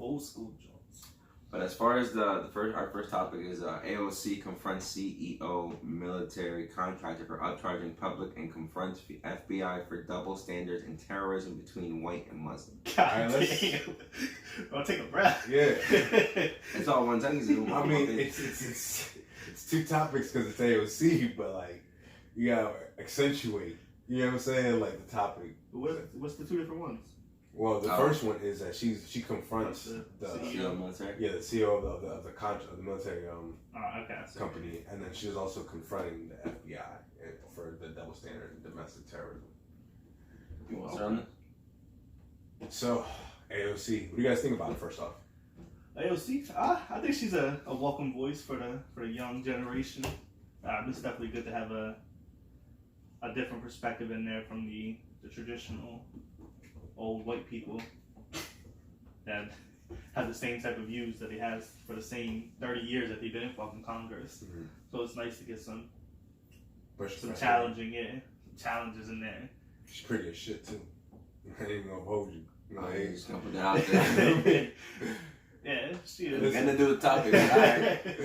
old school joints. But as far as our first topic is AOC confronts CEO military contractor for upcharging public and confronts FBI for double standards in terrorism between white and Muslim. God damn. I'll take a breath. Yeah. It's all one thing. I mean, it's two topics because it's AOC, but like you gotta accentuate. You know what I'm saying? Like the topic. What's the two different ones? Well, the first one is that she confronts the CEO of the military. Yeah, the CEO of the military company, and then she was also confronting the FBI for the double standard in domestic terrorism. You want to start on this? So, AOC, what do you guys think about it? First off, AOC, I think she's a welcome voice for the young generation. It's definitely good to have a different perspective in there from the traditional old white people that have the same type of views that he has for the same 30 years that they've been in fucking Congress. Mm-hmm. So it's nice to get some challenges in there. She's pretty as shit too. I ain't gonna hold you. I ain't just gonna put that out there. Yeah, she is. And to do the topic. Alright.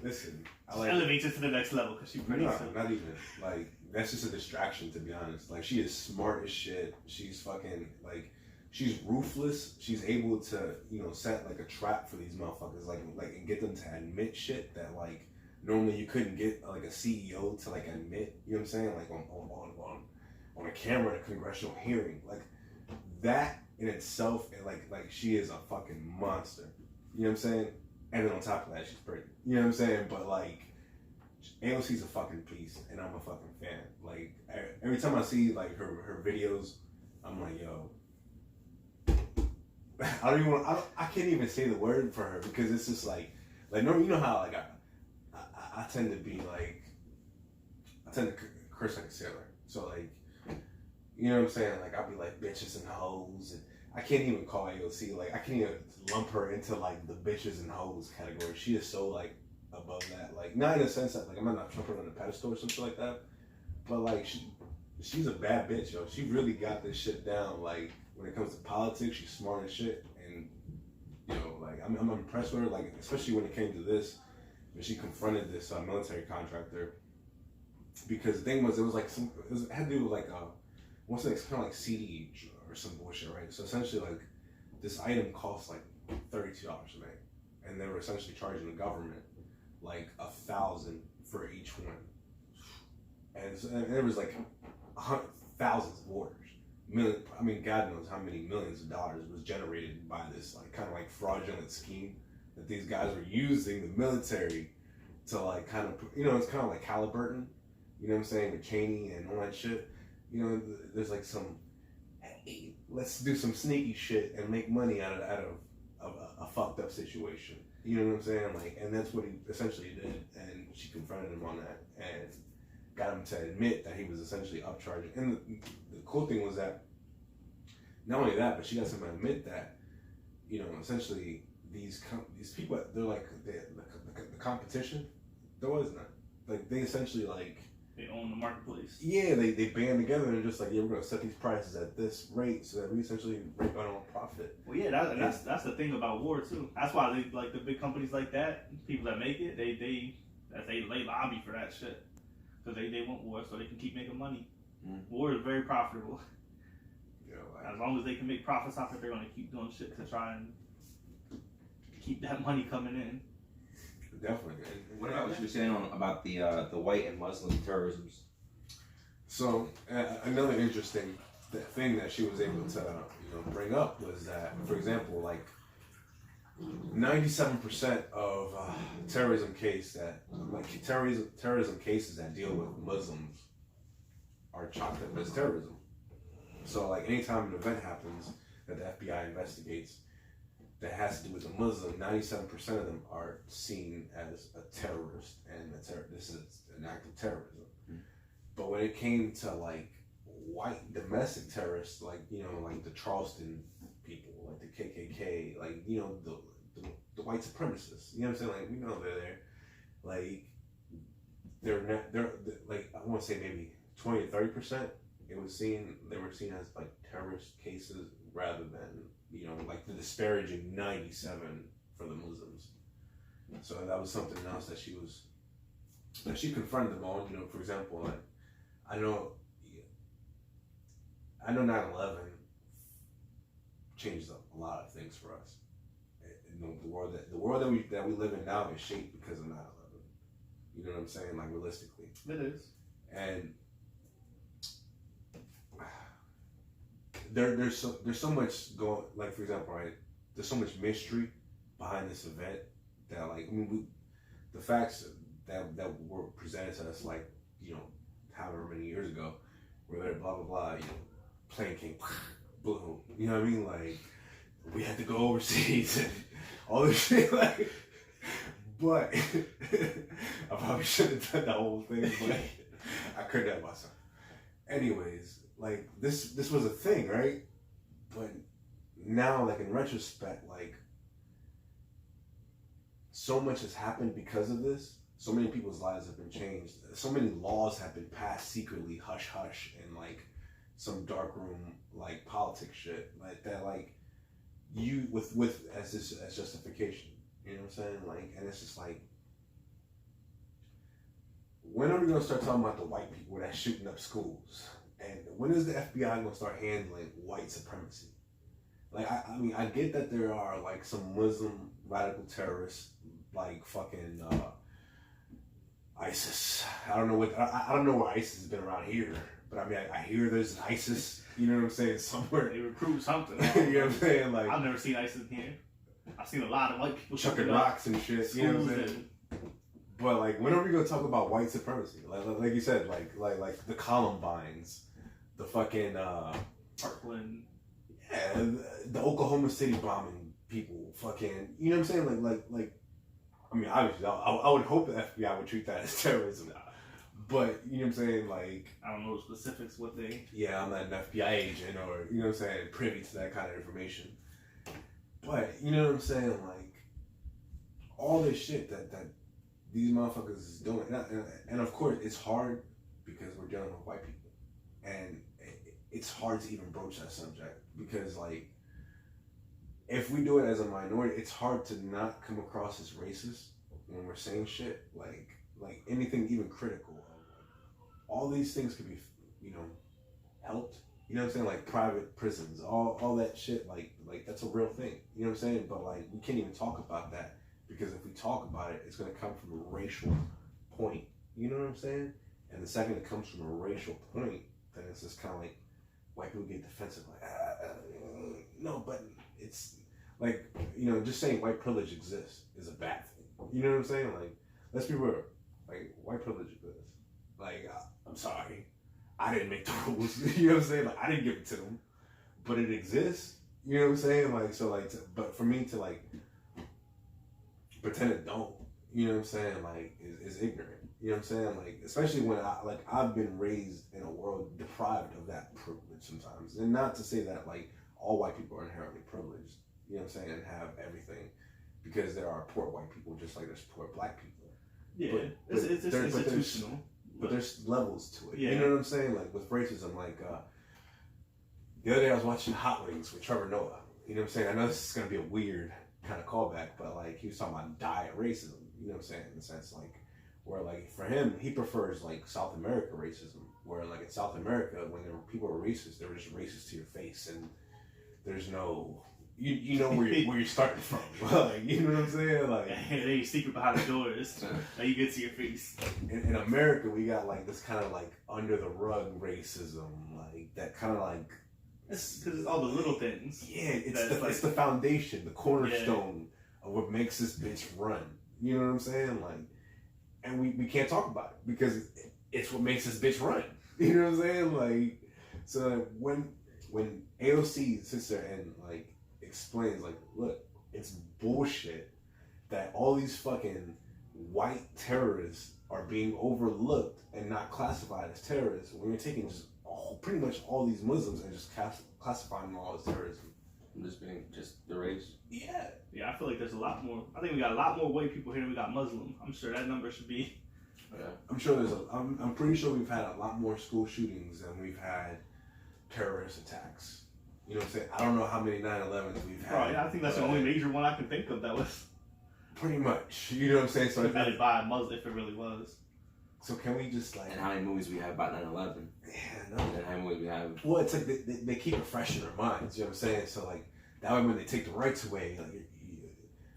Listen, she elevates it to the next level because she's pretty. No, not even. Like, that's just a distraction, to be honest. Like, she is smart as shit. She's fucking, like, she's ruthless. She's able to, set, like, a trap for these motherfuckers, like, and get them to admit shit that, like, normally you couldn't get, like, a CEO to, like, admit, you know what I'm saying? Like, on a camera at a congressional hearing. Like, that in itself, like, she is a fucking monster. You know what I'm saying? And then on top of that, she's pretty. You know what I'm saying? But, like, AOC's a fucking piece, and I'm a fucking fan. Like, every time I see, like, her videos, I'm like, yo. I can't even say the word for her because it's just like no, you know how, like, I tend to be, like, I tend to curse like a sailor. So, like, you know what I'm saying? Like, I'll be like bitches and hoes, and I can't even call AOC, like, I can't even lump her into, like, the bitches and hoes category. She is so, like, above that. Like, not in a sense that, like, I'm not jumping on a pedestal or something like that, but, like, she's a bad bitch, yo. She really got this shit down. Like, when it comes to politics, she's smart as shit, and, like, I'm impressed with her, like, especially when it came to this, when she confronted this military contractor, because the thing was, it had to do with, like, what's it, it's kind of like CD or some bullshit, right? So essentially, like, this item costs like $32 to make, and they were essentially charging the government like $1,000 for each one, and there was like thousands of orders. I mean, God knows how many millions of dollars was generated by this, like, kind of like fraudulent scheme that these guys were using the military to, like, kind of, it's kind of like Halliburton, you know what I'm saying, with Cheney and all that shit. There's like some, hey, let's do some sneaky shit and make money out of a fucked up situation. You know what I'm saying? Like, and that's what he essentially did. And she confronted him on that and got him to admit that he was essentially upcharging. And the cool thing was that not only that, but she got him to admit that, essentially these people, they're like the competition. There was none. Like, they essentially, like, they own the marketplace. Yeah, they band together and just like, yeah, we're gonna set these prices at this rate so that we essentially make our own profit. Well, yeah, that's the thing about war too. That's why they, like, the big companies like that, people that make it, they lobby for that shit because they want war so they can keep making money. War is very profitable. As long as they can make profits off it, they're gonna keep doing shit to try and keep that money coming in. Definitely. What about what you were saying about the white and Muslim terrorisms? So another interesting thing that she was able to bring up was that, for example, like 97% of terrorism cases that deal with Muslims are chalked up as terrorism. So, like, anytime an event happens that the FBI investigates that has to do with a Muslim, 97% of them are seen as a terrorist, and this is an act of terrorism. Mm-hmm. But when it came to, like, white domestic terrorists, like, like the Charleston people, like the KKK, like, the white supremacists, you know what I'm saying? Like, we know they're there. Like, they're like, I want to say maybe 20 to 30%, they were seen as like terrorist cases rather than, you know, like the disparaging 97 for the Muslims. So that was something else that she confronted them on. You know, for example, like I know 9/11 changed a lot of things for us. You know, the world that we live in now is shaped because of 9/11. You know what I'm saying? Like realistically, it is. And there's so much going. Like for example, right? There's so much mystery behind this event that, like, I mean, the facts that were presented to us, like, you know, however many years ago, where they're blah blah blah, you know, plane came, boom, you know what I mean? Like, we had to go overseas and all this shit, like. But I probably should have done the whole thing, but I couldn't help myself. Anyways, like this was a thing, right? But now, like in retrospect, like so much has happened because of this. So many people's lives have been changed. So many laws have been passed secretly, hush hush, and like some dark room like politics shit like that. Like you with as justification. You know what I'm saying? Like, and it's just like, when are we gonna start talking about the white people that's shooting up schools? And when is the FBI gonna start handling white supremacy? Like, I mean, I get that there are like some Muslim radical terrorists, like fucking ISIS. I don't know where ISIS has been around here, but I mean, I hear there's an ISIS. You know what I'm saying? Somewhere They recruit something. you know what I'm saying? Like, I've never seen ISIS here. I've seen a lot of white people chucking rocks and shit. You know what I'm saying? But like, when are we gonna talk about white supremacy? Like you said, like the Columbines, the fucking Parkland. Yeah, the Oklahoma City bombing people, fucking. You know what I'm saying? Like. I mean, obviously, I would hope the FBI would treat that as terrorism. But you know what I'm saying? Like, I don't know the specifics. What they? Yeah, I'm not an FBI agent or, you know what I'm saying, privy to that kind of information. But, you know what I'm saying, like, all this shit that these motherfuckers is doing. And of course, it's hard because we're dealing with white people. And it's hard to even broach that subject because, like, if we do it as a minority, it's hard to not come across as racist when we're saying shit. Like anything even critical. All these things could be, you know, helped. You know what I'm saying? Like private prisons, all that shit, like that's a real thing. You know what I'm saying? But like we can't even talk about that because if we talk about it, it's gonna come from a racial point. You know what I'm saying? And the second it comes from a racial point, then it's just kind of like white people get defensive, like no, but it's like, you know, just saying white privilege exists is a bad thing. You know what I'm saying? Like, let's be real. Like, white privilege exists. Like, I'm sorry. I didn't make the rules. You know what I'm saying? Like, I didn't give it to them. But it exists. You know what I'm saying? Like, so, like, but for me to, like, pretend it don't, you know what I'm saying? Like, is ignorant. You know what I'm saying? Like, especially when I've been raised in a world deprived of that privilege sometimes. And not to say that, like, all white people are inherently privileged. You know what I'm saying? And have everything. Because there are poor white people just like there's poor black people. Yeah, it's institutional. But there's levels to it. Yeah. You know what I'm saying? Like with racism, like the other day I was watching Hot Wings with Trevor Noah. You know what I'm saying? I know this is gonna be a weird kind of callback, but like he was talking about diet racism. You know what I'm saying? In the sense like where like for him he prefers like South America racism, where like in South America when people were racist, they were just racist to your face and there's no. You know where you're starting from. Like, you know what I'm saying? Like, they secret behind the doors. Now you get to your face. In America, we got like this kind of like under the rug racism, like that kind of like. Because it's all the little things. Yeah, it's the foundation, the cornerstone of what makes this bitch run. You know what I'm saying? Like, and we can't talk about it because it's what makes this bitch run. You know what I'm saying? Like, so when AOC sits there and like. Explains like, look, it's bullshit that all these fucking white terrorists are being overlooked and not classified as terrorists when you're taking just pretty much all these Muslims and just classifying them all as terrorism. Just the race. Yeah, I feel like there's a lot more. I think we got a lot more white people here than we got Muslim. I'm sure that number should be Yeah. I'm sure I'm pretty sure we've had a lot more school shootings than we've had terrorist attacks. You know what I'm saying? I don't know how many 9/11s we've had. Right, I think that's the only major one I can think of that was pretty much. You know what I'm saying? So committed by a Muslim, if it really was. So can we just like? And how many movies we have about 9/11? Yeah, no. And how many movies we have? Well, it's like they keep it fresh in our minds. You know what I'm saying? So like that way, when they take the rights away, like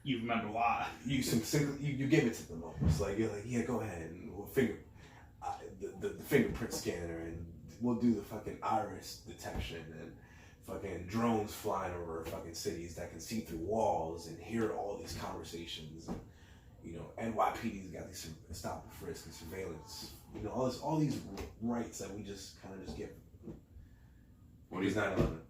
you remember why? You give it to them almost. Like you're like, yeah, go ahead, and we'll the fingerprint scanner, and we'll do the fucking iris detection, and fucking drones flying over fucking cities that can see through walls and hear all these conversations. And, you know, NYPD's got these stop and frisk and surveillance. You know, all these rights that we just kind of just give. What do you 9/11?